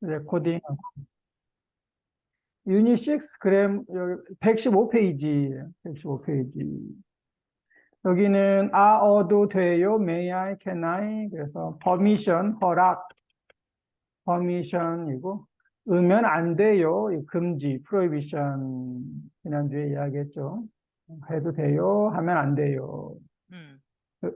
레코딩. 유닛 6 그램 115페이지. 115페이지. 여기는 어도 돼요. May I, can I. 그래서 permission, 허락. permission이고 으면 안 돼요. 이 금지, prohibition. 지난주에 이야기했죠. 해도 돼요. 하면 안 돼요.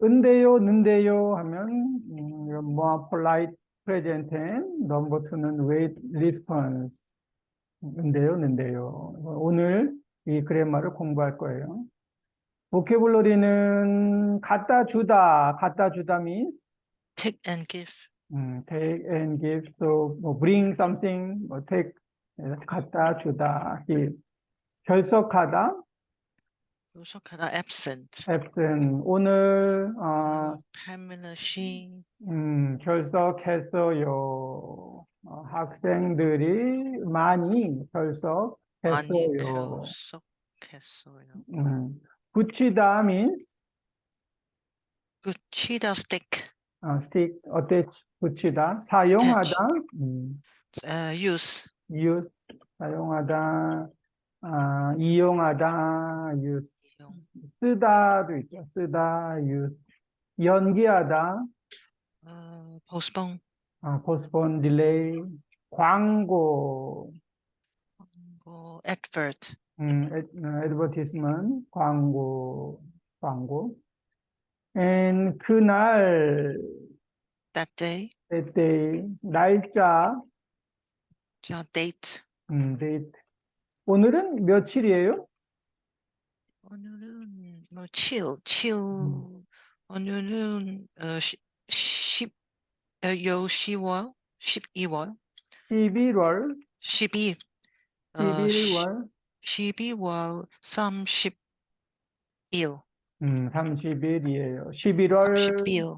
은대요, 는대요 하면 이건 more polite present tense. number two는 wait response. 은대요, 는대요. 오늘 이 그래머를 공부할 거예요. 보캐블러리는 갖다 주다. 갖다 주다 means Take and give. take and give. So 뭐 bring something, 뭐 take 갖다 주다. give. 결석하다. 요속하다 absent. absent. 오늘 Pamela she. 결석했어요. 학생들이 많이 결석했어요. 많이 결석했어요. 붙이다 means 붙이다 stick. stick, attach, 붙이다. 사용하다, use. use, 사용하다, 이용하다, use. 쓰다도 있죠. 쓰다, use. 연기하다, postpone. postpone, delay. 광고, advert. advertisement, 광고. and 그날, that day. that day, 날짜, date. date. 오늘은 며칠이에요? 오늘은 뭐 chill. 오늘은 10월 12월 11월 30일. 30일이에요. 11월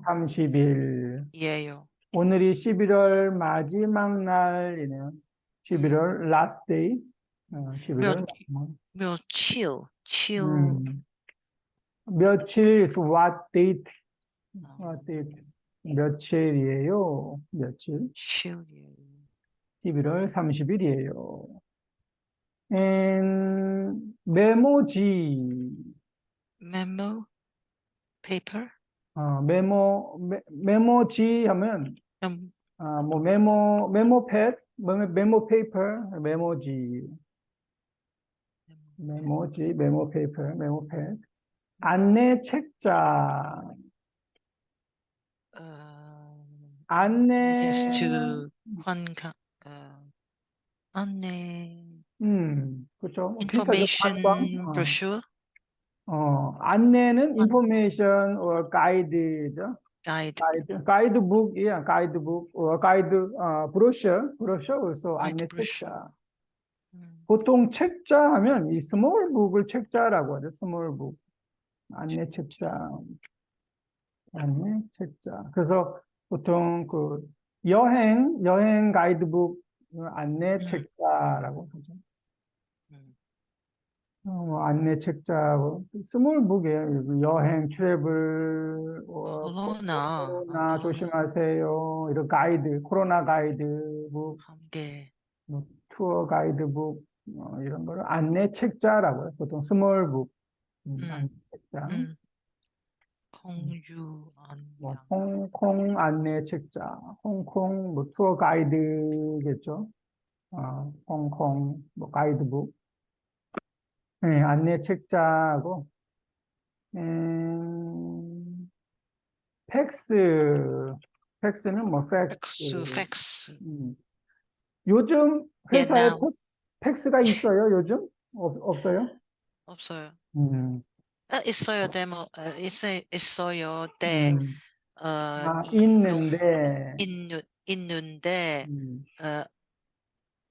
30일. 이에요. 오늘이 11월 마지막 날이네요. 11월 last day. 11월 며칠. 며칠 is what date? What date? 며칠이에요. 며칠? 11월 30일이에요. and 메모지. memo paper. 메모지 하면 뭐 메모 패드, 메모 페이퍼, 메모 페이퍼, 메모 패드. 안내 책자. 안내. 안내. 그렇죠. information brochure. 안내는 information or guide죠. 가이드북이야, 가이드북. 브로셔 also 안내 책자. 보통 책자 하면 이 스몰 북을 책자라고 하죠. 스몰 북. 안내 책자. 안내 책자. 그래서 보통 그 여행 가이드북 안내 책자라고 하죠. 안내 책자, 스몰 북이에요. 여행, 트래블, 코로나 조심하세요. 이런 가이드, 코로나 가이드북, 뭐, 투어 가이드북, 이런 거를 안내 책자라고 해요. 보통 스몰 북, 안내 책자. 홍콩 안내 책자, 홍콩 뭐 투어 가이드겠죠. 홍콩 뭐 가이드북. 네, 안내 책자하고, 팩스는 뭐 팩스. 요즘 회사에 팩스가 있어요, 요즘? 없어요? 없어요. 있어요, 있어요, 있는데,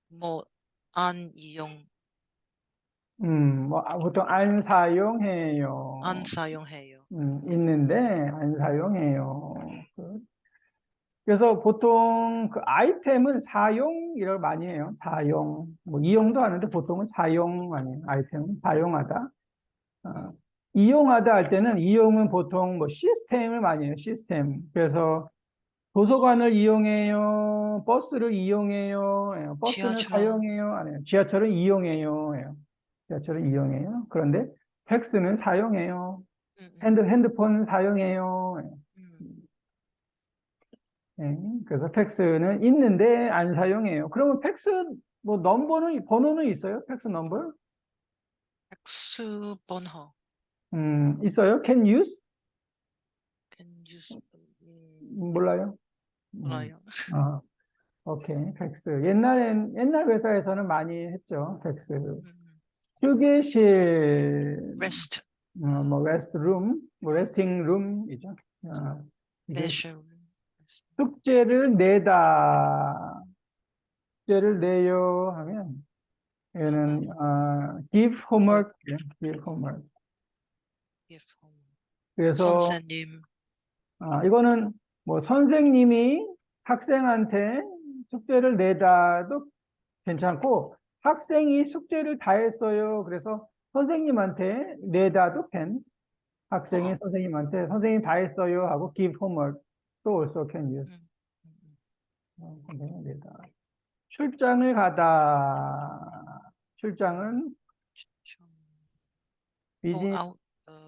뭐, 안 이용. 뭐, 보통 안 사용해요. 있는데, 안 사용해요. 그래서 보통 그 아이템은 사용이라고 많이 해요. 사용. 뭐, 이용도 하는데 보통은 사용 아니에요. 아이템은 사용하다. 이용하다 할 때는 이용은 보통 뭐 시스템을 많이 해요. 시스템. 그래서, 도서관을 이용해요. 버스를 이용해요. 예, 버스는 지하철. 사용해요. 아니요. 지하철은 이용해요. 예, 지하철은 이용해요. 그런데 팩스는 사용해요. 핸드폰은 사용해요. 예, 그래서 팩스는 있는데 안 사용해요. 그러면 팩스 뭐 번호는 있어요? 팩스 넘버? 팩스 번호. 있어요? Can use? Can use. 몰라요? 몰라요. 아, 오케이. 팩스. 옛날 회사에서는 많이 했죠. 팩스. 휴게실, Rest. 뭐, 레스트룸, 뭐, 레스팅룸이죠. 이게 Leisure. 숙제를 내다, 숙제를 내요 하면, 얘는, give homework, give homework. Give home. 그래서, 선생님. 이거는 뭐, 선생님이 학생한테 숙제를 내다도 괜찮고, 학생이 숙제를 다 했어요. 그래서 선생님한테 내다도 pen. 학생이 선생님한테 선생님 다 했어요 하고 give homework 또 also can use. 선생님 내다. 출장을 가다. 출장은 Go 비즈니스, out.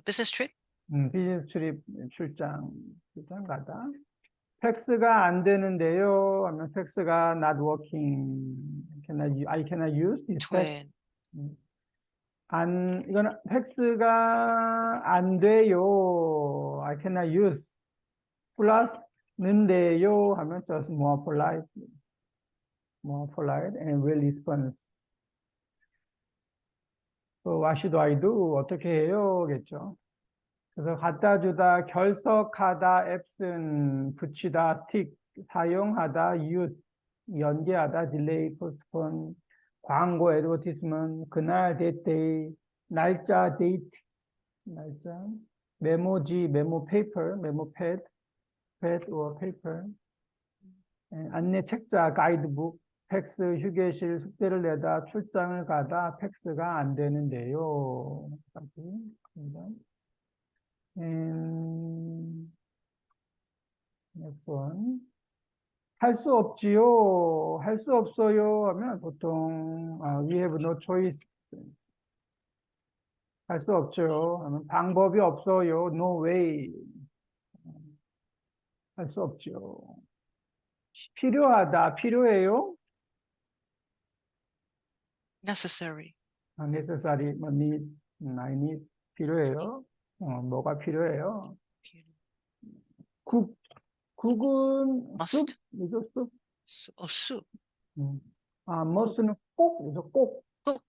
Business trip. 비즈니스 출입 출장 가다. 팩스가 안 되는데요. 하면 팩스가 not working. I cannot use this fax. Twin. 이거는 팩스가 안 돼요. I cannot use. 플러스는데요 하면 just more polite and will respond. what should I do? 어떻게 해요? 겠죠. 그래서 갖다 주다, 결석하다, absent, 붙이다, stick, 사용하다, use, 연계하다, delay, postpone, 광고, advertisement, 그날, that day, 날짜, date, 날짜, 메모지, 메모 paper, 메모 pad or paper, 안내 책자, 가이드북, 팩스, 휴게실, 숙제를 내다, 출장을 가다, 팩스가 안 되는데요. 몇 번. 할 수 없지요. 할 수 없어요. 하면 보통, we have no choice. 할 수 없죠. 하면 방법이 없어요. No way. 할 수 없죠. 필요하다. 필요해요. Necessary. necessary, 뭐 need, I need 필요해요. 뭐가 필요해요? 국은 Must. 이거 쑥. soup. must는 꼭, 이거 꼭, 꼭.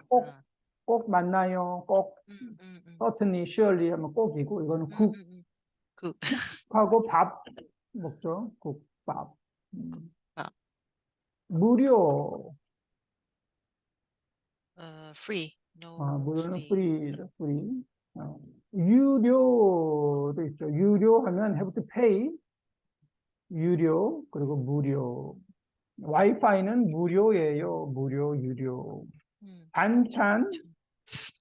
꼭. 꼭 만나요. 꼭, certainly, surely 하면 꼭이고, 이거는 국. 국하고 밥 먹죠. 국밥. 밥. 무료. Free. No. 무료는 free. free. 유료도 있죠. 유료하면 have to pay. 유료, 그리고 무료. 와이파이는 무료예요. 무료, 유료. 반찬,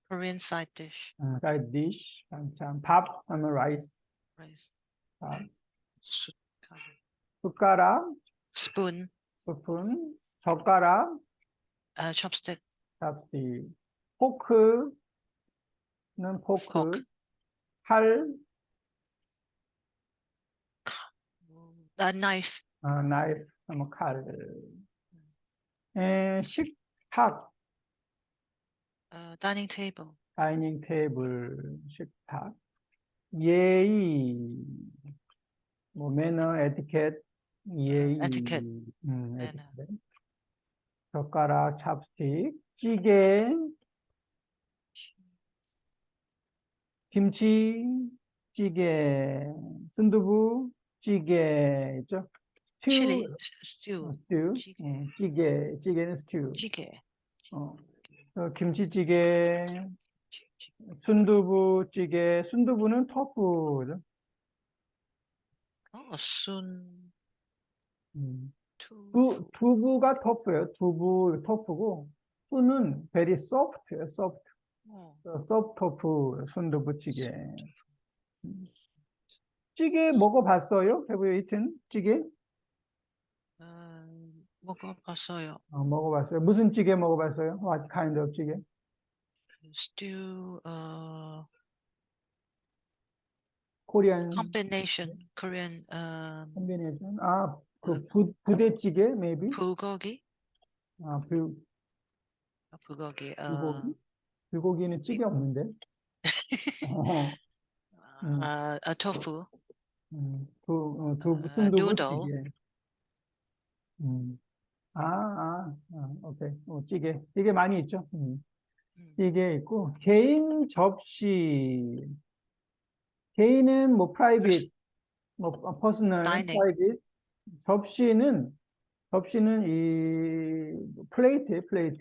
Korean side dish. side dish, 반찬. 밥 하면 rice. Rice. 밥. 숟가락. 숟가락, Spoon. 스푼, 젓가락, Chopstick. chopstick. 포크는 포크. Fork. 칼, Knife. knife 하면 칼. 식탁, Dining table. 다이닝 테이블, 식탁. 예의, 뭐 매너, 에티켓, 예의, etiquette. 에티켓. 젓가락, 찹스틱, 찌개, 김치찌개, 순두부, 찌개 있죠? Chili. 스튜, Stew. 찌개는 스튜. 찌개. 김치찌개, 순두부찌개, 순두부는 토푸죠. 순. 두부가 터프예요. 두부 터프고, 순은 very soft예요. soft 토프, 순두부찌개. 찌개 먹어봤어요? Have you eaten 찌개? 먹어봤어요. 먹어봤어요. 무슨 찌개 먹어봤어요? What kind of 찌개? Stew, Korean Korean, combination. uh, 부대찌개, maybe? 불고기, 아, 불고기, 불고기? 불고기는 찌개 없는데? 어, 음, tofu, 순두부찌개. noodle, 음. 오케이. 찌개. 찌개 많이 있죠? 찌개 있고, 개인 접시. 개인은 뭐, private, 뭐, personal, dining, private. 접시는 이, 플레이트. plate,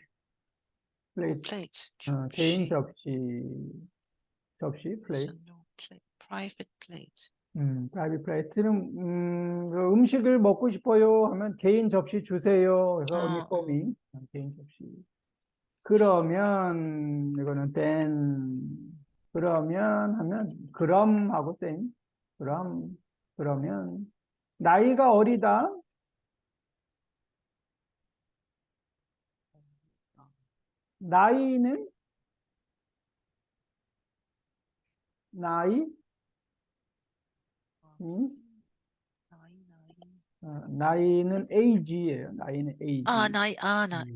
개인 접시, 접시, 플레이트. personal plate, private plate. 프라이빗 플레이트는, 그 음식을 먹고 싶어요 하면 개인 접시 주세요. 그래서 only for me. 개인 접시. 그러면, 이거는 그러면 하면, 그럼 하고 땡. 그러면, 나이가 어리다. 나이는, 나이, means, 나이는 age예요. 나이는 age.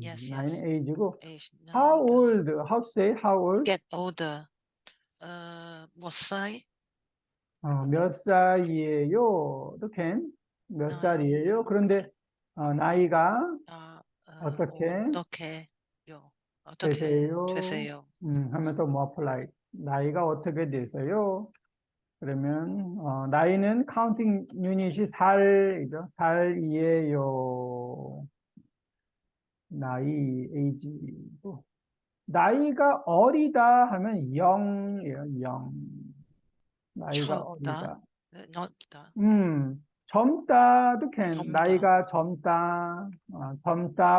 Yes. 나이는 age고, age, how 나이가. old, how to say, how old? Get older. 몇 살? 몇 살이에요? 몇 살이에요? 그런데 나이가 어떻게 어떻게요? 어떻게 되세요? 되세요? 하면 또 뭐 polite. 나이가 어떻게 되세요? 그러면 나이는 카운팅 유닛이 살이죠. 살이에요. 나이, age고. 나이가 어리다 하면 영이에요. 영. 나이가 젊다. 어리다. 넓다. 젊다도 젊다. 나이가 젊다,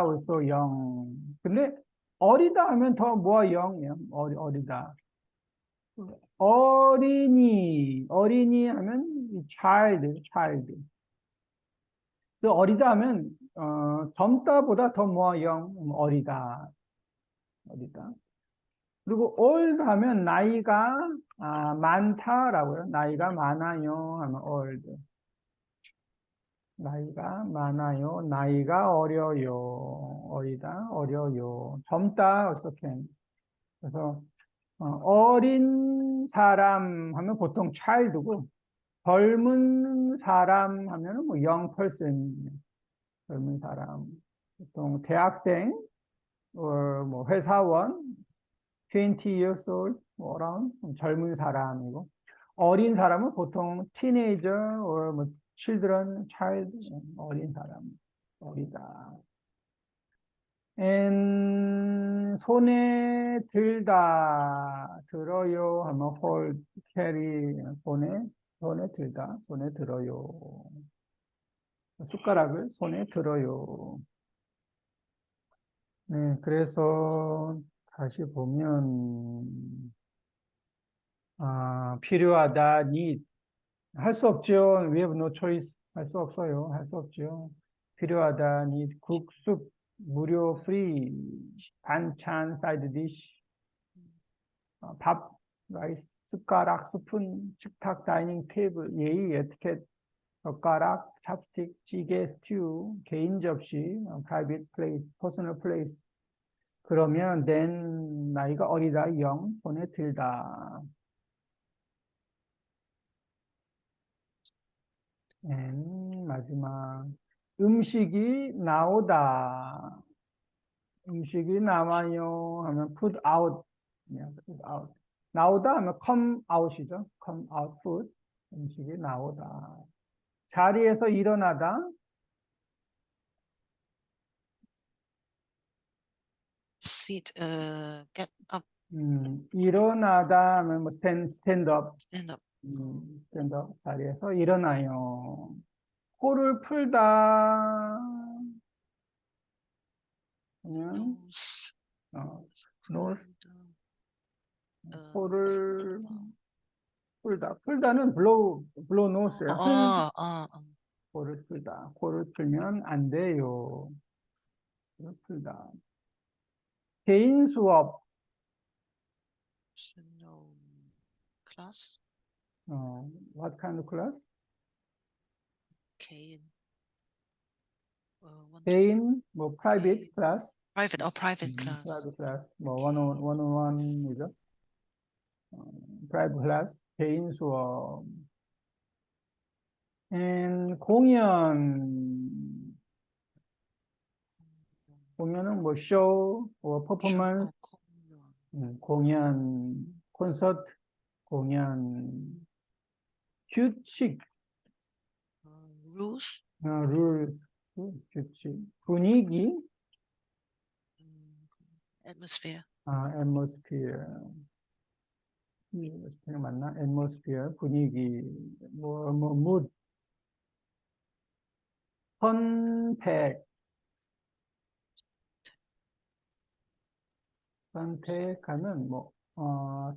also young. 근데 어리다 하면 더 뭐가 young이에요? 어리다. 어린이 하면 이 child. 그 어리다 하면, 젊다보다 더 뭐가 young, 어리다. 그리고 old 하면 나이가, 많다라고요. 나이가 많아요 하면 old. 나이가 많아요. 나이가 어려요. 어리다, 어려요. 젊다, 어떻게. 그래서, 어린 사람 하면 보통 child고, 젊은 사람 하면은 뭐 young person, 젊은 사람. 보통 대학생, 뭐 회사원, 20 years old, 뭐 around, 젊은 사람이고, 어린 사람은 보통 teenager, 뭐 children, child, 어린 사람, 어리다. 손에 들어요 하면 hold, carry, 손에 들다, 손에 들어요. 숟가락을 손에 들어요. 네, 그래서 다시 보면, 필요하다, need. 할 수 없죠. We have no choice. 할 수 없어요. 할 수 없죠. 필요하다, need. 국수, 무료, free. 반찬, side dish. 밥, 라이스, 숟가락, 스푼, 식탁, 다이닝 테이블, 예의, 에티켓, 젓가락, 찹스틱, 찌개, 스튜, 개인 접시, private place, personal place. 그러면 then 나이가 어리다, 영, 손에 들다. 마지막 음식이 나오다. 음식이 나와요 하면 put out. put out. 나오다 하면 come out이죠. come out food. 음식이 나오다. 자리에서 일어나다. Sit, get up, 일어나다 하면 뭐 stand up. stand up. stand up. 자리에서 일어나요. 코를 풀다 하면 Nose, nose. 풀다. 코를 풀다. 풀다는 blow nose야. 코를 코를 풀면 안 돼요. 코를 풀다. 개인 수업. No class. What kind of class? 개인. 개인, 뭐 private 개인. class. private class. private class. 뭐 one-on-one이죠. private class. 개인 수업. and 공연은 뭐 show or performance. 공연, 콘서트, 공연, 규칙, rules. rules, 규칙, 분위기, atmosphere. atmosphere. atmosphere 맞나? atmosphere, 분위기, mood, 선택하면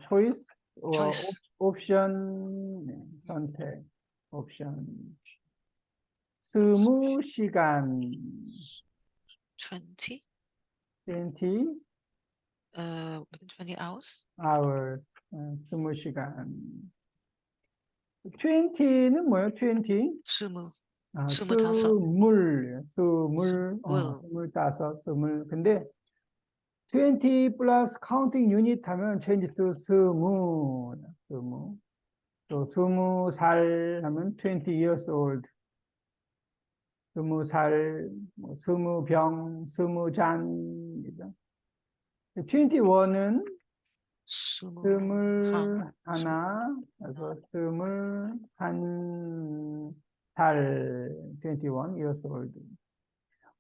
choice, choice. 옵션, 선택, 옵션. 20시간, 20. 20 within 20 hours. 20시간. 20는 뭐예요? 20? 스물. 스물. 근데 20 플러스 counting unit 하면 change to 스무. 또 20살 하면 20 years old. 20살, 20병, 20잔이죠. 21은 스물 하나, 그래서 21살, 21 years old.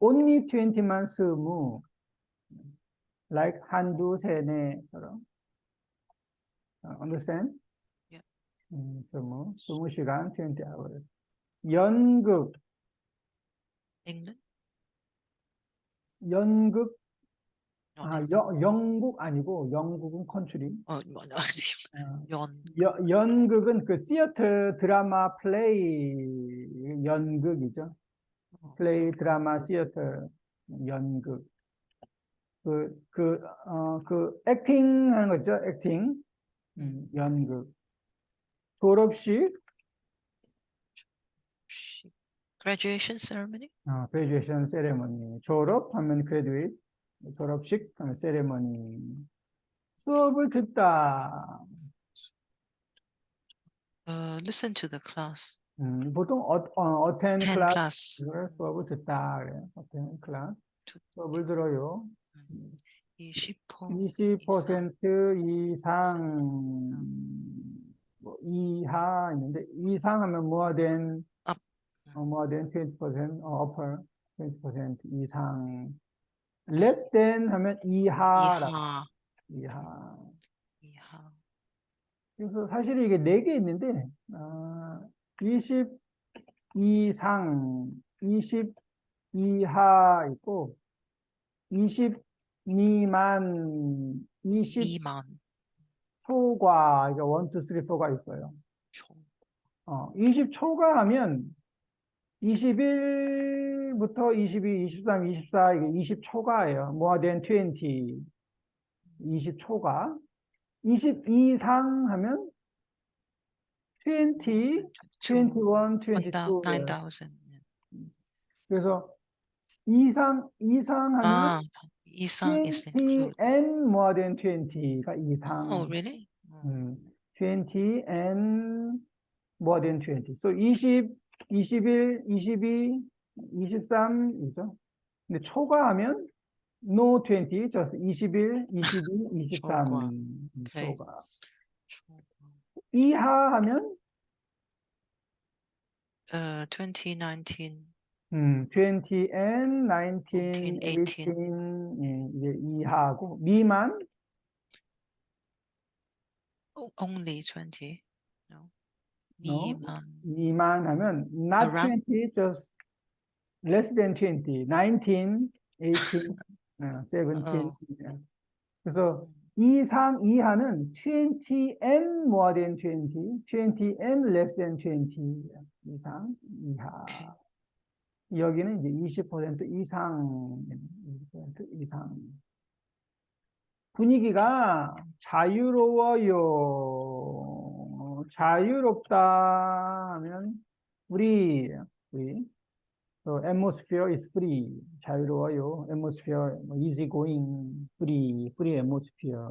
Only 20만 스무, like 한두, 세네처럼. Understand? Yeah. 스무 시간, 20 hours. 연극. England? 연극. England. 영국 아니고, 영국은 컨트리. 연극은 그 theater, 드라마, 플레이, 연극이죠. 플레이, 드라마, theater, 연극. 액팅 하는 거죠, 액팅. 연극. 졸업식. graduation ceremony. graduation ceremony. 졸업하면 graduate. 졸업식 하면 ceremony. 수업을 듣다. listen to the class. 보통 attend class. class. 수업을 듣다 그래요. attend class. 수업을 들어요. 20% 이상, 이하 있는데, 이상 하면 more than 20%, upper 20% 이상. less than 하면 이하. 그래서 사실 이게 4개 있는데, 20 이상, 20 이하 있고, 20 미만, 20 초과, 그러니까 1, 2, 3, 4가 있어요. 20 초과하면 21부터 22, 23, 24, 이게 20 초과예요. more than 20, 20 초과. 20 이상 하면 20, 21, 22. 9,000. 그래서 이상 하면 이상 is 20 and more than 20가 이상. Oh, really? 20 and more than 20. So 20, 21, 22, 23이죠. 근데 초과하면 no 20, just 21, 22, 23. 초과. 이하하면 2019. 20 and 19, 18, 이게 이하고 미만 only 20. No. 미만 하면 not around? 20, just less than 20, 19, 18, 17. 그래서 이상 이하는 20 and more than 20, 20 and less than 20. 이상 이하. 오케이. 여기는 이제 20% 이상, 20% 이상. 분위기가 자유로워요. 자유롭다 하면 free, free. So atmosphere is free. 자유로워요. atmosphere, easy going, free, free atmosphere.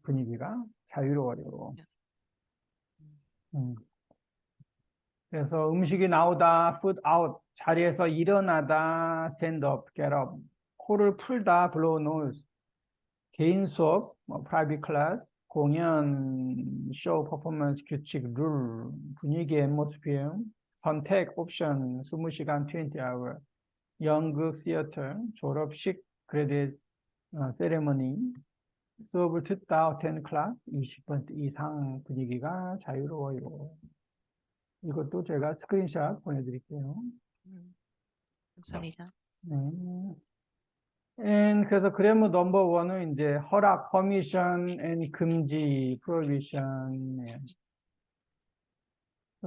분위기가 자유로워요. 음, 음. 그래서 음식이 나오다, food out, 자리에서 일어나다, stand up, get up, 코를 풀다, blow nose, 개인 수업, private class, 공연, show, performance, 규칙, 룰, 분위기, atmosphere, 선택, 옵션, 20시간, 20 hour, 연극, theater, 졸업식, credit, ceremony, 수업을 듣다, attend class, 20% 이상 분위기가 자유로워요. 이것도 제가 스크린샷 보내드릴게요. 감사합니다. 네. 그래서 그래머 넘버 원은 이제 허락, permission, and 금지, prohibition. 네.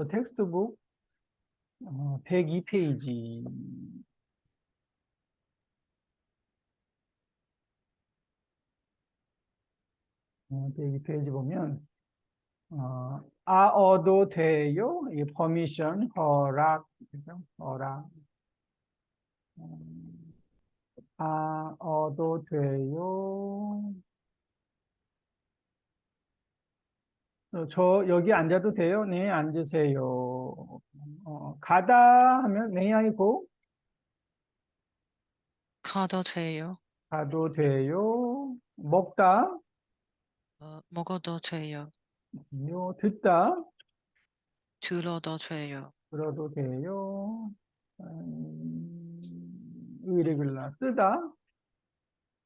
텍스트북 102페이지. 102페이지 보면 얻도 돼요. 이 permission, 허락, 그죠? 허락. 얻도 돼요. 저 여기 앉아도 돼요? 네, 앉으세요. 가다 하면 네 아니고 가도 돼요. 가도 돼요. 먹다, 먹어도 돼요. 듣다, 들어도 돼요. 들어도 돼요. irregular, 쓰다,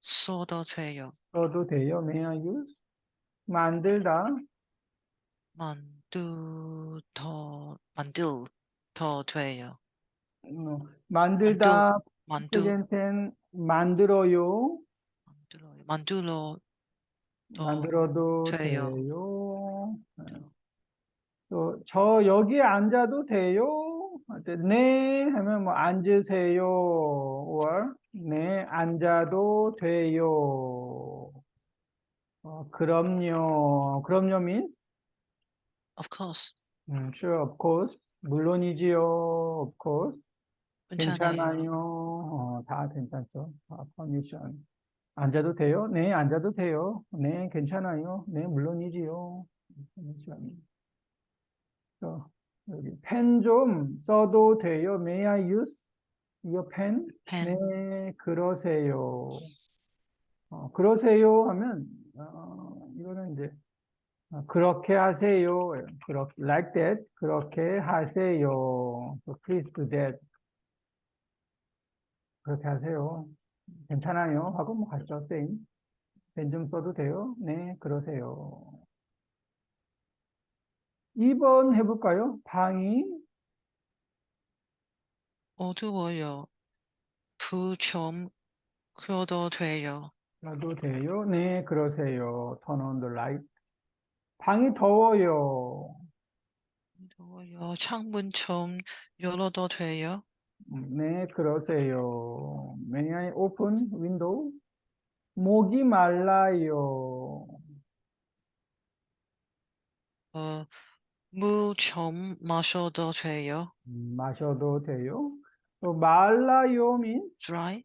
써도 돼요. 써도 돼요. May I use? 만들다, 만들더 돼요. 만들다, 만두, present tense, 만들어요. 만들어도 만들어도 돼요. 돼요. 저 여기 앉아도 돼요? 네 하면 뭐 앉으세요. or 네 앉아도 돼요. 그럼요. 그럼요 means Of course. sure, of course. 물론이지요. of course. 괜찮아요. 괜찮아요. 다 괜찮죠. permission. 앉아도 돼요? 네, 앉아도 돼요. 네, 괜찮아요. 네, 물론이지요. permission. 여기 펜 좀 써도 돼요? May I use your pen? 펜, 네, 그러세요. 그러세요 하면 이거는 이제 그렇게 하세요. 그렇게 like that. 그렇게 하세요. So please do that. 그렇게 하세요. 괜찮아요. 하고 뭐 같죠. same. 펜 좀 써도 돼요? 네, 그러세요. 2번 해볼까요? 방이 어두워요. 불 좀 켜도 돼요. 놔도 돼요? 네, 그러세요. Turn on the light. 방이 더워요. 더워요. 창문 좀 열어도 돼요. 네, 그러세요. May I open window? 목이 말라요. 물 좀 마셔도 돼요. 마셔도 돼요. 또 말라요 means Dry,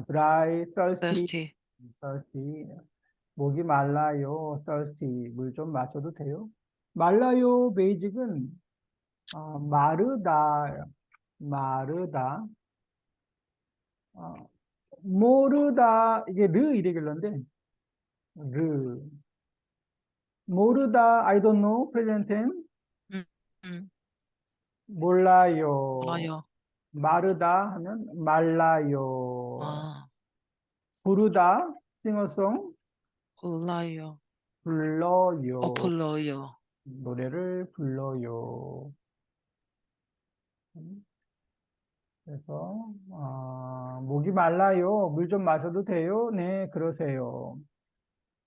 dry, thirsty, thirsty. thirsty. 목이 말라요, thirsty. 물 좀 마셔도 돼요. 말라요 베이직은 마르다, 마르다. 모르다 이게 르 이레귤러인데 르 모르다 I don't know present tense 음, 음, 몰라요 몰라요. 마르다 하면 말라요 아, 부르다 싱어송 몰라요. 불러요 불러요. 노래를 불러요 그래서 목이 말라요. 물 좀 마셔도 돼요? 네, 그러세요.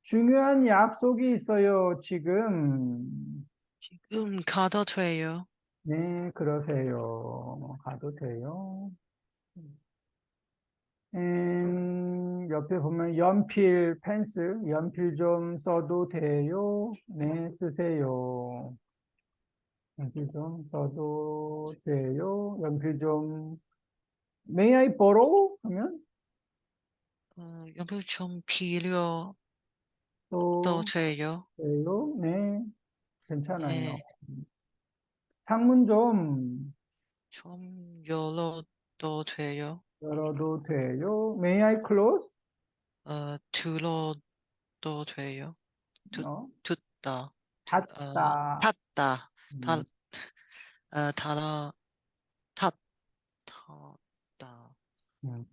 중요한 약속이 있어요, 지금. 지금 가도 돼요? 네, 그러세요. 가도 돼요. 옆에 보면 연필, 펜슬, 연필 좀 써도 돼요? 네, 쓰세요. 연필 좀 써도 돼요? 연필 좀, May I borrow? 하면 연필 좀 필요도 또 돼요? 돼요? 네, 괜찮아요. 네, 창문 좀 좀 열어도 돼요? 열어도 돼요? May I close? 들어도 돼요? 듣, 어, 듣다, 닫다. 닫다, 닫, 음, 닫아, 닫다, 음.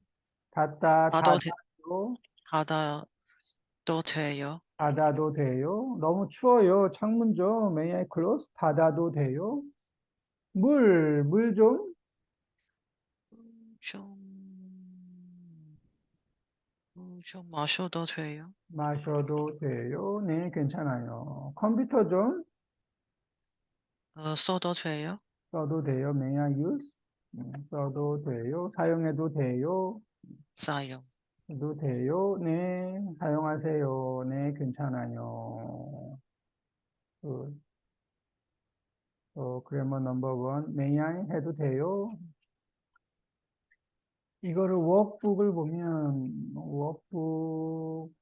닫다, 닫아도, 닫아도, 닫아도 돼요? 닫아도 돼요? 너무 추워요. 창문 좀 May I close? 닫아도 돼요? 물 좀 좀, 좀 마셔도 돼요? 마셔도 돼요? 네, 괜찮아요. 컴퓨터 좀 써도 돼요? 써도 돼요? May I use? 써도 돼요? 사용해도 돼요? 사용. 해도 돼요? 네, 사용하세요. 네, 괜찮아요. 그, 그래머 넘버 원, may I 해도 돼요? 이거를 워크북을 보면, 워크북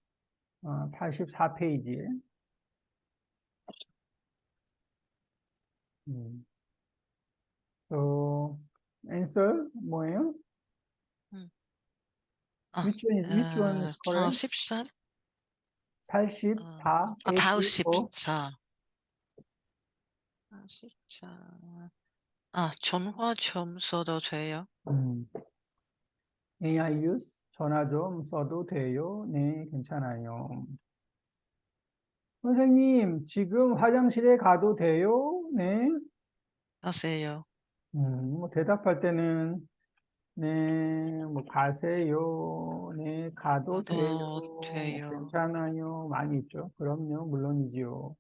84페이지에, 또, answer 뭐예요? 음. Which one is correct? 44? 84, about 884. 14. 44. 전화 좀 써도 돼요? 음, may I use? 전화 좀 써도 돼요? 네, 괜찮아요. 선생님, 지금 화장실에 가도 돼요? 네. 하세요. 뭐 대답할 때는, 네, 뭐 가세요. 네, 가도 돼요. 가도 뭐 돼요? 괜찮아요. 많이 있죠. 그럼요, 물론이지요.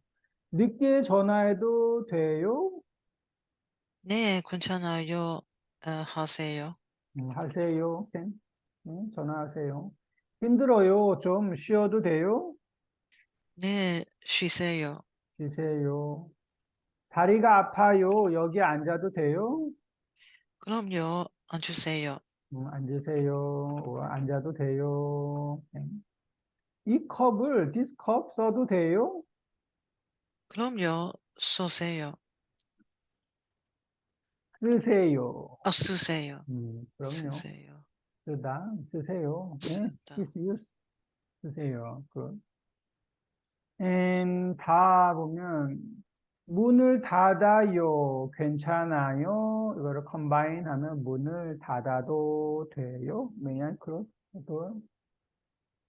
늦게 전화해도 돼요? 네, 괜찮아요. 하세요. 하세요. 네, 전화하세요. 힘들어요. 좀 쉬어도 돼요? 네, 쉬세요. 쉬세요. 다리가 아파요. 여기 앉아도 돼요? 그럼요, 앉으세요. 앉으세요. 앉아도 돼요. 네. 이 컵을, this cup 써도 돼요? 그럼요, 쏘세요. 쓰세요. 쓰세요. 그럼요. 쓰세요. 쓰다, 쓰세요. 네, 쓰다. please use, 쓰세요. 다 보면, 문을 닫아요. 괜찮아요. 이거를 combine 하면 문을 닫아도 돼요. May I close the door?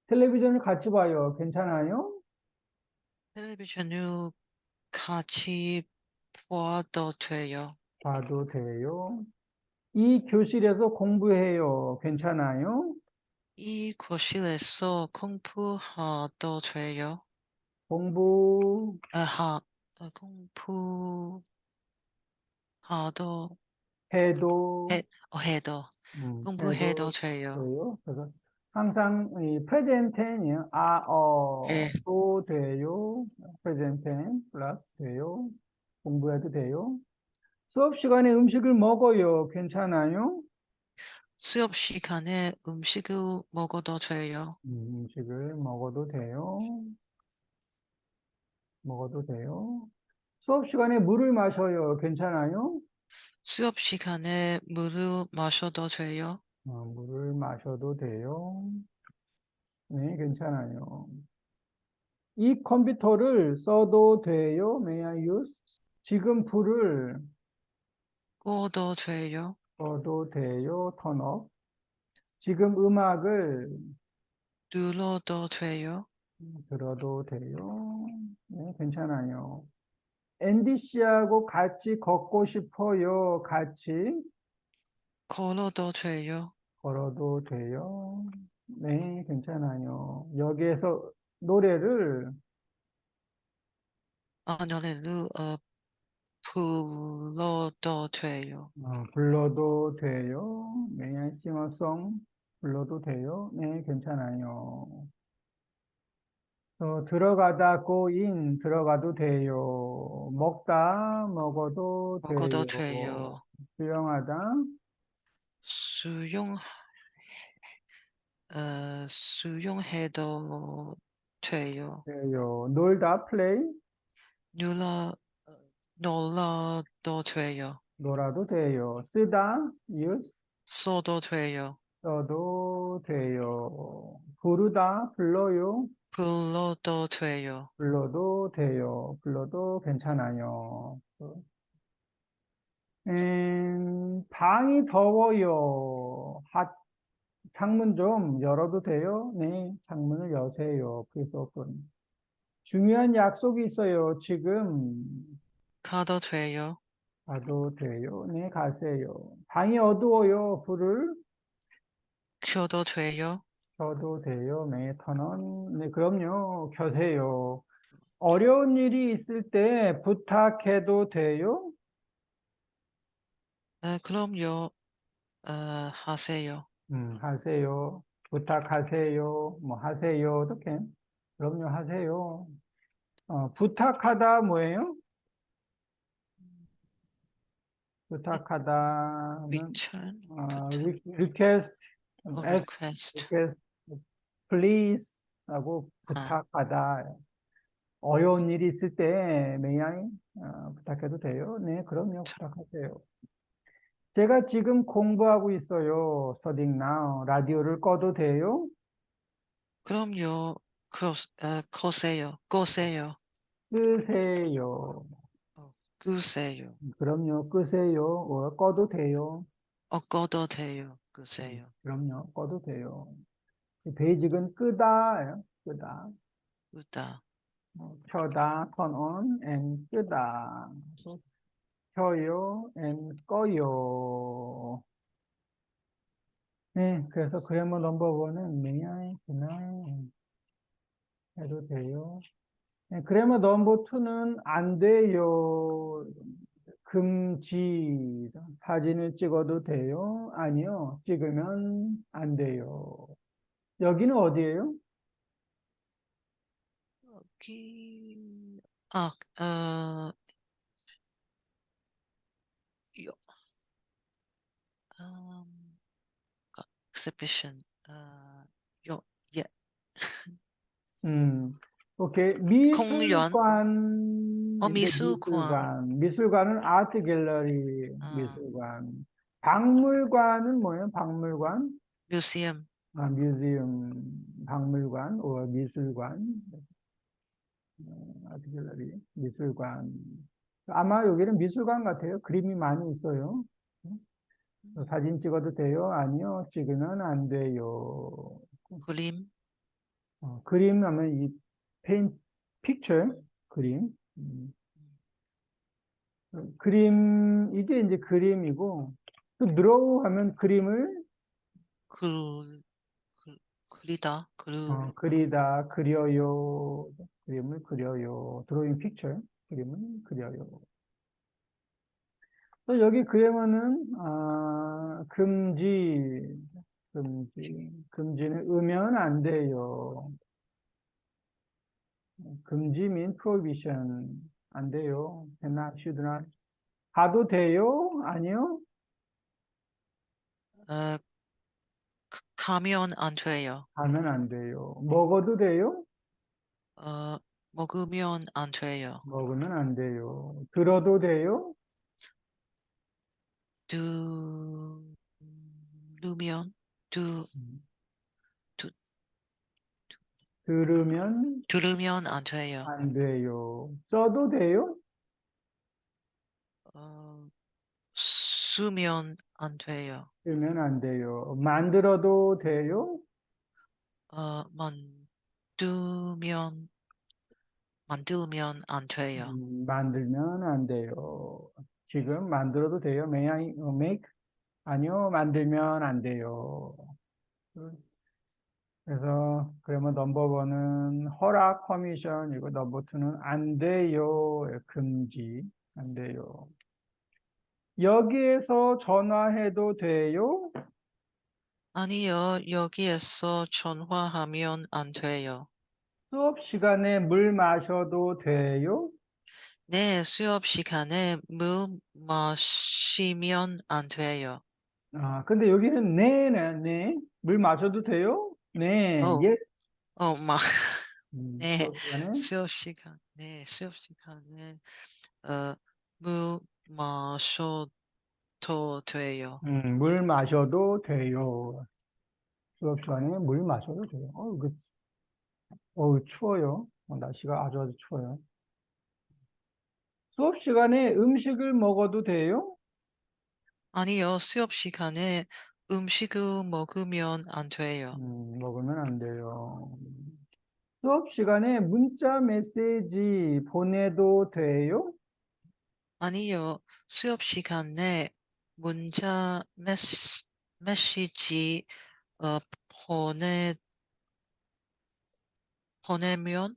텔레비전을 같이 봐요. 괜찮아요? 텔레비전을 같이 봐도 돼요? 봐도 돼요. 이 교실에서 공부해요. 괜찮아요? 이 교실에서 공부해도 돼요? 공부 공부하도 해도, 해, 해도 공부해도 해도 돼요? 돼요. 그래서 항상 이 present tense이요. 예. 도 돼요. present tense 플러스 돼요. 공부해도 돼요. 수업 시간에 음식을 먹어요. 괜찮아요? 수업 시간에 음식을 먹어도 돼요? 음식을 먹어도 돼요. 먹어도 돼요. 수업 시간에 물을 마셔요. 괜찮아요? 수업 시간에 물을 마셔도 돼요? 물을 마셔도 돼요. 네, 괜찮아요. 이 컴퓨터를 써도 돼요? May I use? 지금 불을 꺼도 돼요? 꺼도 돼요? Turn off. 지금 음악을 눌러도 돼요? 들어도 돼요? 네, 괜찮아요. 앤디 씨하고 같이 걷고 싶어요. 같이 걸어도 돼요? 걸어도 돼요? 네, 괜찮아요. 여기에서 노래를 아니를 불러도 돼요? 불러도 돼요? May I sing a song? 불러도 돼요? 네, 괜찮아요. 들어가다 go in 들어가도 돼요. 먹다 먹어도 먹어도 돼요. 돼요? 수영하다 수용 수용해도 돼요? 돼요. 놀다 play 놀라 놀라도 돼요? 놀아도 돼요. 쓰다 use 써도 돼요? 써도 돼요. 부르다 불러요. 불러도 돼요? 불러도 돼요. 불러도 괜찮아요. 방이 더워요. 창문 좀 열어도 돼요? 네, 창문을 여세요. Please open. 중요한 약속이 있어요. 지금 가도 돼요? 가도 돼요? 네, 가세요. 방이 어두워요. 불을 켜도 돼요? 켜도 돼요? 네, turn on. 네, 그럼요. 켜세요. 어려운 일이 있을 때 부탁해도 돼요? 그럼요. 하세요. 하세요. 부탁하세요. 뭐 하세요. 어떻게? 그럼요, 하세요. 부탁하다 뭐예요? 부탁하다 하면 return 부탁 request, ask, request request, please 하고 아 부탁하다. 어려운 일이 있을 때 may I 부탁해도 돼요? 네, 그럼요. 자, 부탁하세요. 제가 지금 공부하고 있어요. Studying now. 라디오를 꺼도 돼요? 그럼요. 거세요. 꺼세요. 끄세요. 끄세요. 그럼요. 끄세요. 꺼도 돼요. 꺼도 돼요. 끄세요. 그럼요. 꺼도 돼요. 베이직은 끄다예요. 끄다. 끄다. 켜다, turn on, and 끄다. 또 켜요, and 꺼요. 네, 그래서 그래머 넘버 원은 may I, can I 해도 돼요. 네, 그래머 넘버 투는 안 돼요. 금지. 사진을 찍어도 돼요? 아니요. 찍으면 안 돼요. 여기는 어디예요? 여기 아, 어, 요, 음, exhibition. 요, 예, 음, 오케이. 공연. 미술관인데, 미술관. 미술관은 아트 갤러리 아, 미술관. 박물관은 뭐예요? 박물관? museum. 뮤지엄, 박물관, 미술관, 아트 갤러리, 미술관. 아마 여기는 미술관 같아요. 그림이 많이 있어요. 사진 찍어도 돼요? 아니요. 찍으면 안 돼요. 그림. 그림 하면 이 픽처, 그림. 이게 이제 그림이고, 또 드로우 하면 그림을 글, 그리다. 그리다, 그려요. 그림을 그려요. 드로잉 픽처, 그림을 그려요. 또 여기 그림은, 금지는 으면 안 돼요. 금지 mean prohibition. 안 돼요. cannot, should not. 가도 돼요? 아니요? 어, 가면 안 돼요. 가면 안 돼요. 먹어도 돼요? 어, 먹으면 안 돼요. 먹으면 안 돼요. 들어도 돼요? 들으면, 두, 음. 두, 들으면 들으면 안 돼요. 안 돼요. 써도 돼요? 어, 쓰면 안 돼요. 쓰면 안 돼요. 만들어도 돼요? 만들면, 만들면 안 돼요. 만들면 안 돼요. 지금 만들어도 돼요? May I make? 아니요, 만들면 안 돼요. 그래서 그러면 넘버 1은 허락, 퍼미션이고 넘버 2는 안 돼요, 금지, 안 돼요. 여기에서 전화해도 돼요? 아니요, 여기에서 전화하면 안 돼요. 수업 시간에 물 마셔도 돼요? 네, 수업 시간에 물 마시면 안 돼요. 아, 근데 여기는 네네, 네. 물 마셔도 돼요? 네, 어, 예. 막, 네, 수업 시간에 네, 수업 시간에, 어, 물 마셔도 돼요. 물 마셔도 돼요. 수업 시간에 물 마셔도 돼요. 추워요. 날씨가 아주 추워요. 수업 시간에 음식을 먹어도 돼요? 아니요, 수업 시간에 음식을 먹으면 안 돼요. 먹으면 안 돼요. 수업 시간에 문자 메시지 보내도 돼요? 아니요, 수업 시간에 문자 메시지 어, 보내, 보내면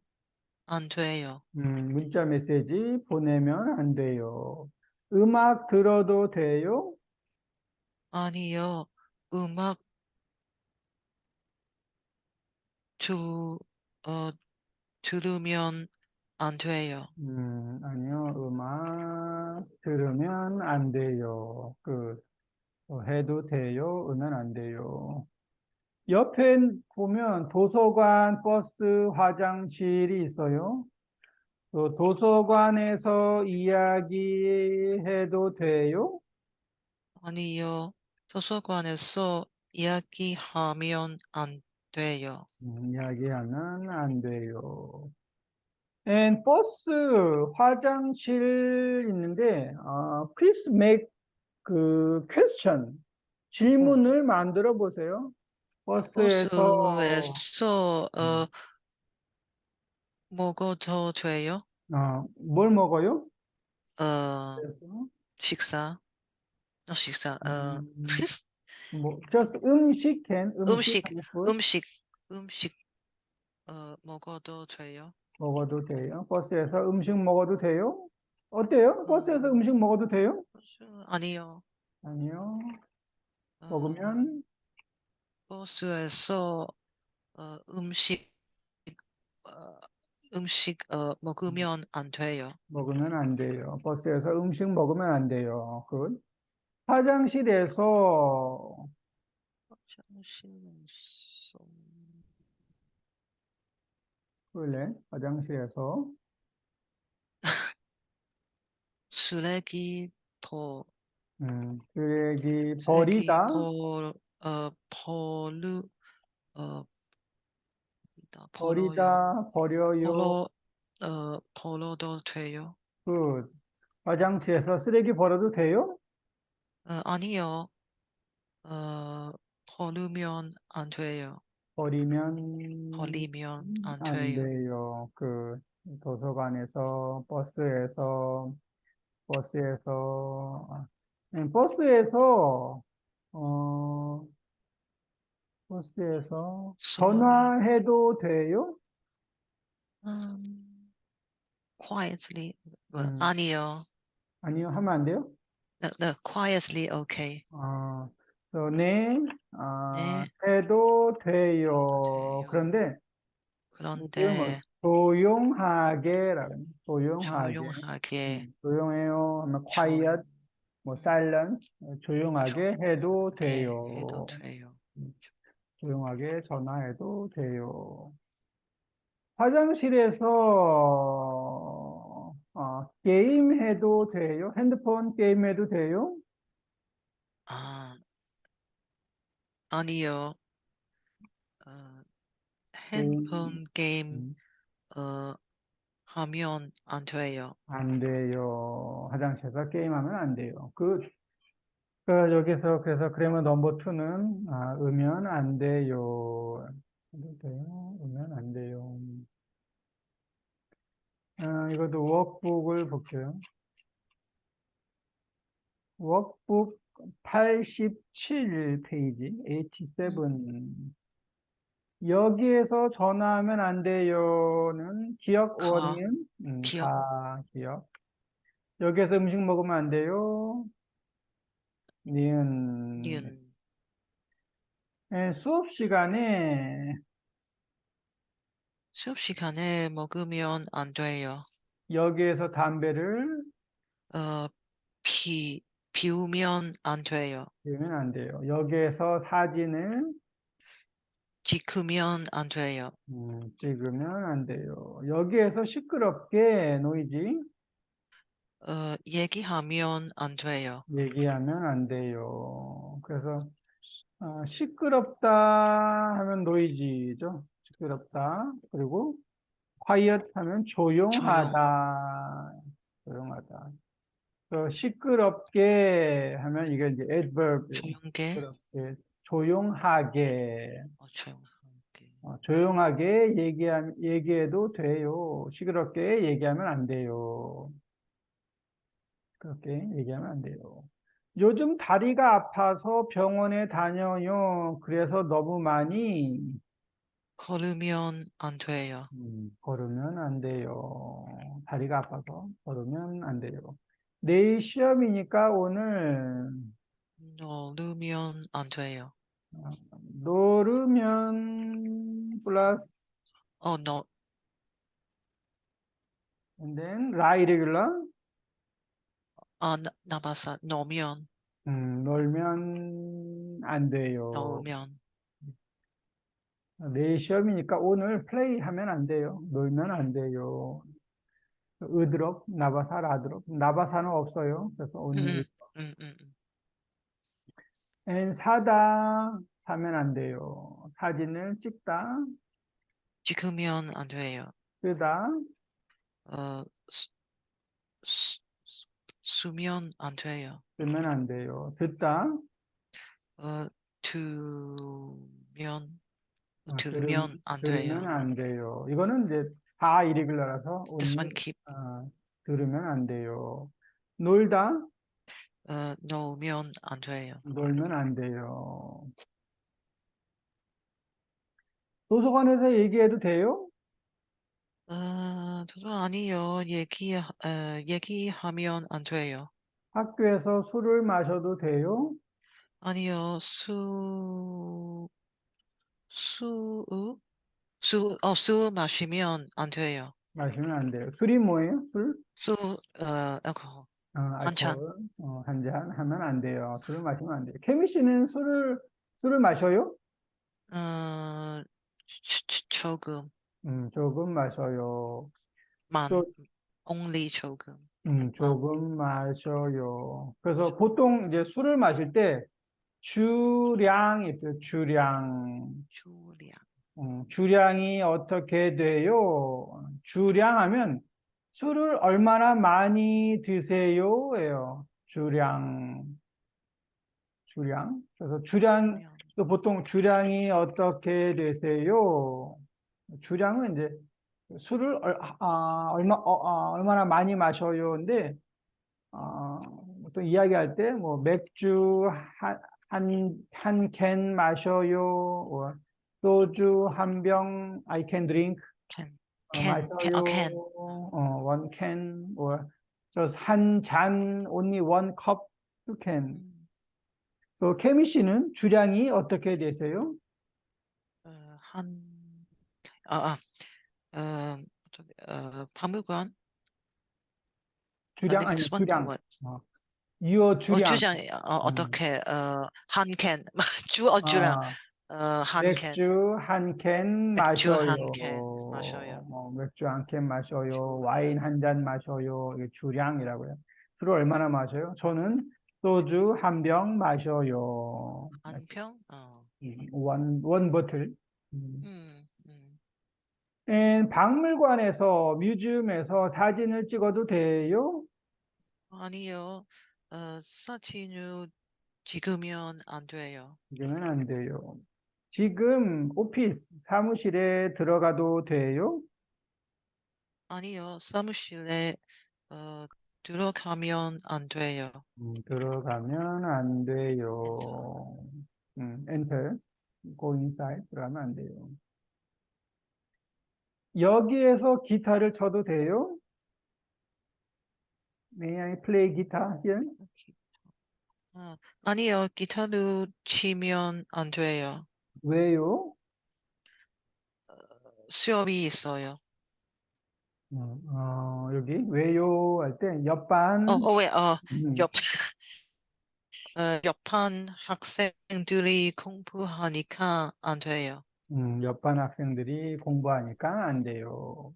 안 돼요. 문자 메시지 보내면 안 돼요. 음악 들어도 돼요? 아니요, 음악 들, 어, 들으면 안 돼요. 아니요. 음악 들으면 안 돼요. 해도 돼요? 으면 안 돼요. 옆에 보면 도서관, 버스, 화장실이 있어요. 또 도서관에서 이야기해도 돼요? 아니요, 도서관에서 이야기하면 안 돼요. 이야기하면 안 돼요. 버스, 화장실 있는데, please make question. 질문을 만들어 보세요. 버스에서, 버스에서 음, 먹어도 돼요? 뭘 먹어요? 어, 그래서, 식사, 식사, 음, just 음식, 음식, 음식, food 음식, 음식, 먹어도 돼요? 먹어도 돼요. 버스에서 음식 먹어도 돼요? 어때요? 버스에서 음식 먹어도 돼요? 아니요. 아니요. 어, 먹으면, 버스에서 음식, 먹으면 안 돼요. 먹으면 안 돼요. 버스에서 음식 먹으면 안 돼요. 화장실에서, 화장실에서, 화장실에서, 쓰레기 버, 쓰레기 쓰레기 버리다, 버르, 어, 버려요. 버려요. 버려, 버려도 돼요? 그, 화장실에서 쓰레기 버려도 돼요? 아니요. 버리면 안 돼요. 버리면 버리면 안 안 돼요. 돼요. 도서관에서, 버스에서, 버스에서, 어, 버스에서 Sorry. 전화해도 돼요? Um, quietly. 음, 아니요. 아니요, 하면 안 돼요? No, no, quietly, okay. 아, 네, 네, 해도 해도 돼요. 돼요. 그런데 이름은 그런데 조용하게라고 해요. 조용하게. 조용하게, 조용해요 하면 quiet, 조용하게 silence, 조용하게 해도 해도 돼요. 돼요. 음, 조용하게 전화해도 돼요. 화장실에서 게임해도 돼요? 핸드폰 게임해도 돼요? 아, 아니요. 어, 게임 핸폰 게임, 음, 어, 하면 안 돼요. 안 돼요. 화장실에서 게임하면 안 돼요. 여기서 그래서 그러면 넘버 2는 으면 안 돼요. 해도 돼요? 으면 안 돼요. 이것도 워크북을 볼게요. 워크북 87페이지, 87. 여기에서 전화하면 안 돼요는 기억 가, 원이은 기억, 가 기억. 여기에서 음식 먹으면 안 돼요. 니은. 니은. 예, 수업 시간에 수업 시간에 먹으면 안 돼요. 여기에서 담배를 어, 비우면 안 돼요. 피우면 안 돼요. 여기에서 사진을 찍으면 안 돼요. 찍으면 안 돼요. 여기에서 시끄럽게 노이지 얘기하면 안 돼요. 얘기하면 안 돼요. 그래서 시끄럽다 하면 노이지죠. 시끄럽다. 그리고 quiet 하면 조용, 조용하다. 조용하다. 시끄럽게 하면 이게 이제 adverb이에요. 조용게, 시끄럽게, 조용하게, 조용하게. 조용하게 얘기해도 돼요. 시끄럽게 얘기하면 안 돼요. 그렇게 얘기하면 안 돼요. 요즘 다리가 아파서 병원에 다녀요. 그래서 너무 많이 걸으면 안 돼요. 걸으면 안 돼요. 다리가 아파서 걸으면 안 돼요. 내일 시험이니까 오늘 놀으면 안 돼요. 노르면 플러스 너, and then 라 irregular 나바사, 놓으면, 놀면 안 돼요. 넣으면, 내일 시험이니까 오늘 플레이 하면 안 돼요. 놀면 안 돼요. 으드럭, 나바사, 라드럭. 나바사는 없어요. 그래서 음, 오늘 음, 음, 음. and 사다 사면 안 돼요. 사진을 찍다, 찍으면 안 돼요. 쓰다, 어, 수, 수, 수면 안 돼요. 쓰면 안 돼요. 듣다, 어, 두면, 들으면 안 들으면 돼요. 안 돼요. 이거는 이제 다 이리글러라서 This only one keep, 들으면 안 돼요. 놀다, 놓으면 안 돼요. 놀면 안 돼요. 도서관에서 얘기해도 돼요? 저도 아니요. 얘기하면 안 돼요. 학교에서 술을 마셔도 돼요? 아니요. 수, 술 마시면 안 돼요. 마시면 안 돼요. 술이 뭐예요? 술? 알코올. 한 잔. 알코올 한 잔 하면 안 돼요. 술을 마시면 안 돼요. 케미 씨는 술을 마셔요? 어, 조금. 조금 마셔요. 만. 또 only 조금. 만. 조금 마셔요. 그래서 보통 이제 술을 마실 때 주량이 있어요. 주량. 주량. 주량이 어떻게 돼요? 주량하면 술을 얼마나 많이 드세요?예요. 주량. 주량. 그래서 주량, 주량. 또 보통 주량이 어떻게 되세요? 주량은 이제 술을 얼마나 많이 마셔요. 근데, 또 이야기할 때, 뭐, 맥주 한 캔 마셔요. 소주 한 병, I can drink, 마셔요. 캔. one can, or just 한 잔, only one cup, you can. 음, 또 케미 씨는 주량이 어떻게 되세요? 한, 아, 박물관. 주량 아니 Next one, 주량. what? your 주량. 주장, 음, 어떻게, 한 캔, 주량, 아, 한 캔, 맥주 한 캔 맥주 마셔요. 한 캔 마셔요. 맥주 한 캔 마셔요. 주량, 와인 한 잔 마셔요. 이게 주량이라고요. 술을 얼마나 마셔요? 저는 소주 한 병 마셔요. 한 병? one bottle. 음, 음. 박물관에서, 뮤지엄에서 사진을 찍어도 돼요? 아니요, 사진을 찍으면 안 돼요. 지금은 안 돼요. 지금 오피스, 사무실에 들어가도 돼요? 아니요, 사무실에, 들어가면 안 돼요. 들어가면 안 엔터. 돼요. enter. go inside. 들어가면 안 돼요. 여기에서 기타를 쳐도 돼요? May I play guitar here? 아니요, 기타도 치면 안 돼요. 왜요? 수업이 있어요. 여기 왜요? 할 때 옆반, 왜, 음, 옆, 옆반 학생들이 공부하니까 안 돼요. 옆반 학생들이 공부하니까 안 돼요.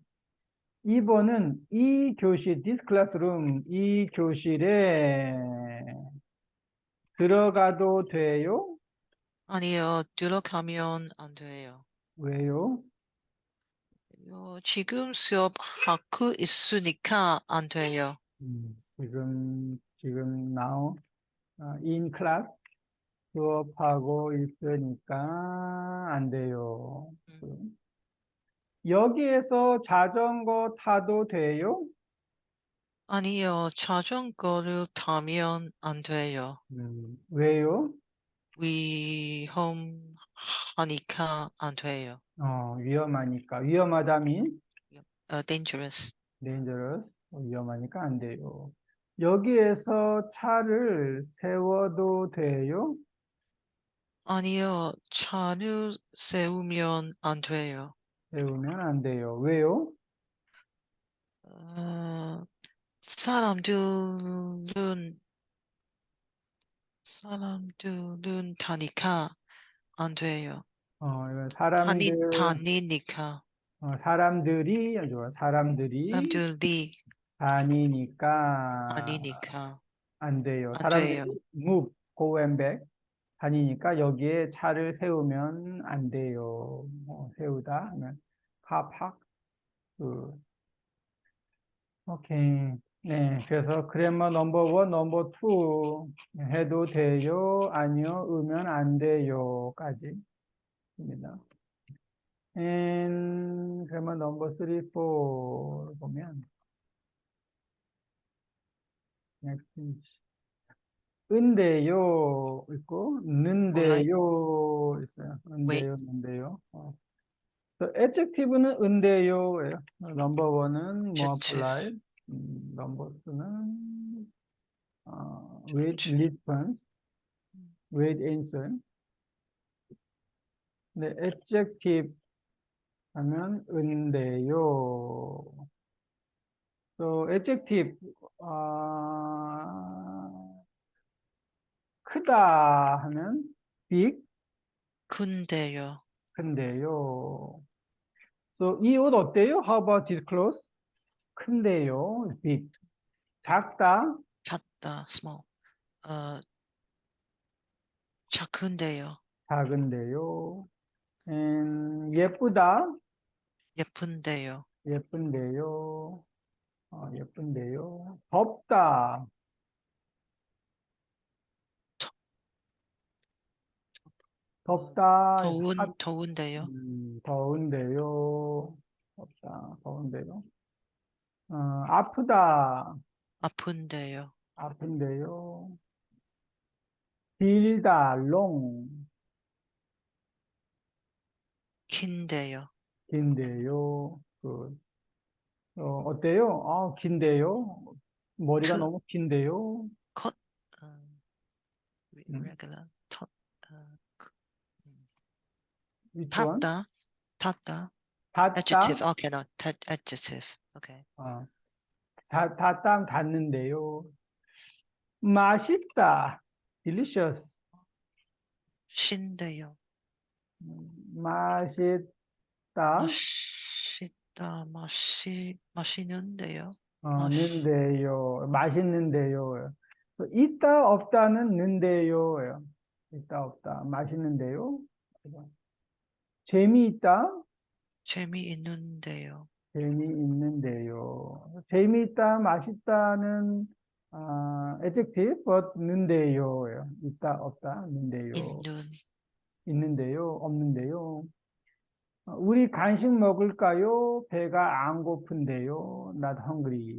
2번은 이 교실, this classroom, 이 교실에 들어가도 돼요? 아니요, 들어가면 안 돼요. 왜요? 지금 수업 하고 있으니까 안 돼요. 지금 now, in class 수업하고 있으니까 안 돼요. 음, 여기에서 자전거 타도 돼요? 아니요, 자전거를 타면 안 돼요. 왜요? 위험하니까 안 돼요. 위험하니까. 위험하다 means dangerous. dangerous. 위험하니까 안 돼요. 여기에서 차를 세워도 돼요? 아니요, 차를 세우면 안 돼요. 세우면 안 돼요. 왜요? 어, 사람들은, 사람들은 타니까 안 돼요. 이건 사람들, 다니니까. 사람들이, 아주 사람들이 사람들이 다니니까 아니니까 안 돼요. 안 사람들이 돼요. move, go and back 다니니까 여기에 차를 세우면 안 돼요. 세우다 하면 car park. 그, 오케이. 네, 그래서 그래머 넘버 원, 넘버 투 해도 돼요? 아니요, 으면 안 돼요까지 입니다. 그러면 넘버 3, 4 보면 next page. 은데요 있고 몰라요. 는데요 있어요. Wait, 은데요, 는데요. adjective는 은데요예요. 넘버 원은 more adjective. polite. 넘버 투는 with response, with answer. 네, adjective 하면 은데요. adjective 크다 하면 big, 근데요. 큰데요. 이 옷 어때요? How about this clothes? 큰데요, big. 작다, 작다, small. 어, 작은데요. 작은데요. 예쁘다, 예쁜데요. 예쁜데요. 예쁜데요. 덥다, 더, 덥다, 핫, 더운데요. 더운데요. 덥다, 더운데요. 아프다, 아픈데요. 아픈데요. 길다, long, 긴데요. 긴데요. 어때요? 긴데요. 머리가 트, 너무 긴데요. 컷, 어, 음, regular, 그, 음, which one? 탔다, 탔다. 닿다, adjective. Okay, no, adjective. Okay. 어, 닿다, 닿는데요. 맛있다, delicious. 신데요. 맛있다, 맛있는데요. 맛, 는데요. 맛있는데요. 있다, 없다는 는데요. 있다, 없다. 맛있는데요. 재미있다, 재미있는데요. 재미있는데요. 재미있다, 맛있다는 adjective, but 는데요. 있다, 없다, 는데요. 있는, 있는데요, 없는데요. 우리 간식 먹을까요? 배가 안 고픈데요. Not hungry.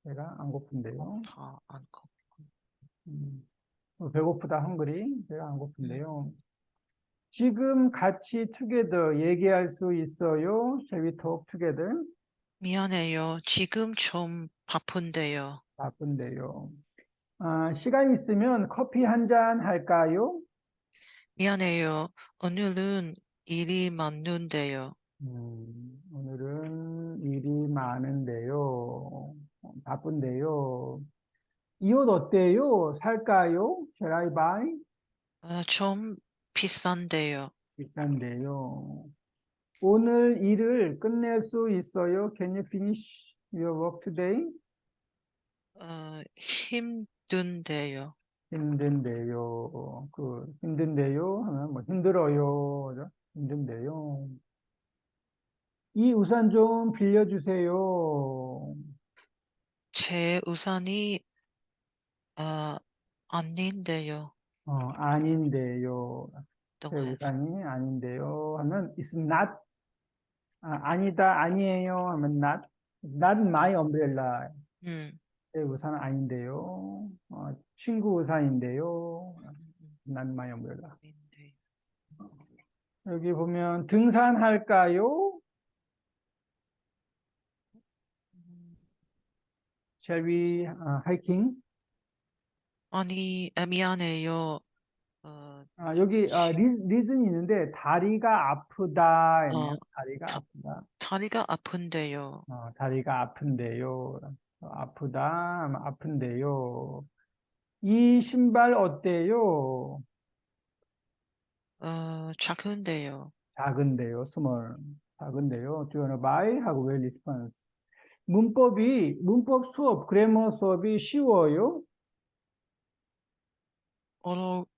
배가 안 고픈데요. 다 않고. 음, 배고프다, 헝그리. 배가 안 음, 고픈데요. 지금 같이 together 얘기할 수 있어요? Shall we talk together? 미안해요. 지금 좀 바쁜데요. 바쁜데요. 시간 있으면 커피 한 잔 할까요? 미안해요. 오늘은 일이 많은데요. 오늘은 일이 많은데요. 바쁜데요. 이 옷 어때요? 살까요? Shall I buy? 좀 비싼데요. 비싼데요. 오늘 일을 끝낼 수 있어요? Can you finish your work today? 힘든데요. 힘든데요. 힘든데요 하면 뭐 힘들어요. 그죠? 힘든데요. 이 우산 좀 빌려주세요. 제 우산이 아닌데요. 아닌데요. 제 Don't have. 우산이 아닌데요 하면 it's not. 아니다, 아니에요 하면 not. Not 음, my umbrella. 음, 제 우산은 아닌데요. 친구 우산인데요. Not my umbrella. 아닌데. 여기 보면 등산할까요? 음, Shall we hiking? 아니, 미안해요. 어, 여기 지- 리즌이 있는데 다리가 아프다였네요. 어, 다리가 다, 아프다. 다리가 아픈데요. 다리가 아픈데요. 아프다, 아픈데요. 이 신발 어때요? 작은데요. 작은데요. small. 작은데요. Do you wanna buy? 하고 will response. 문법 수업, 그래머 수업이 쉬워요?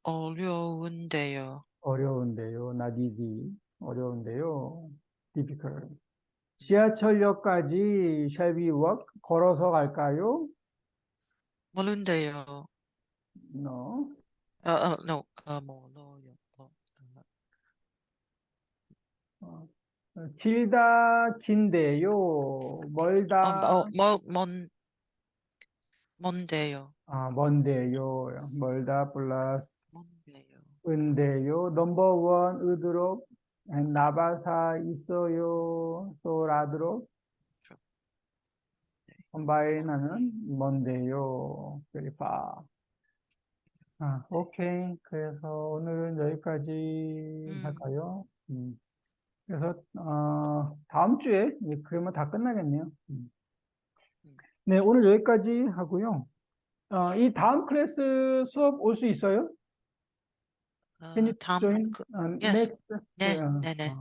어려운데요. 어려운데요. not easy. 어려운데요. difficult. 지하철역까지 shall we walk? 걸어서 갈까요? 모른데요. No. No, 멀어요. 어, 길다, 긴데요. 멀다, 뭔데요. 먼데요. 멀다 플러스 뭔데요. 은데요. 넘버 1, 으드록. 나바사 있어요. 소라드록. 컴바인 하면 먼데요. 그리파. 오케이. 그래서 오늘은 여기까지 음, 할까요? 그래서, 다음 주에 이제 그러면 다 끝나겠네요. 음. 네, 오늘 여기까지 하고요. 이 다음 클래스 수업 올 수 있어요? Can you 다음, join? yes. next? 네, 네네.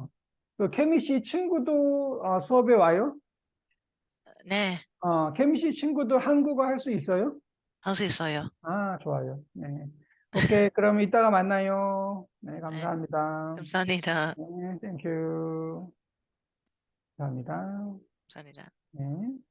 케미 씨 친구도 수업에 와요? 네, 케미 씨 친구도 한국어 할 수 있어요? 할 수 있어요. 좋아요. 네. 오케이, 그럼 이따가 만나요. 네, 네, 감사합니다. 감사합니다. 네, 땡큐. 감사합니다. 감사합니다. 네.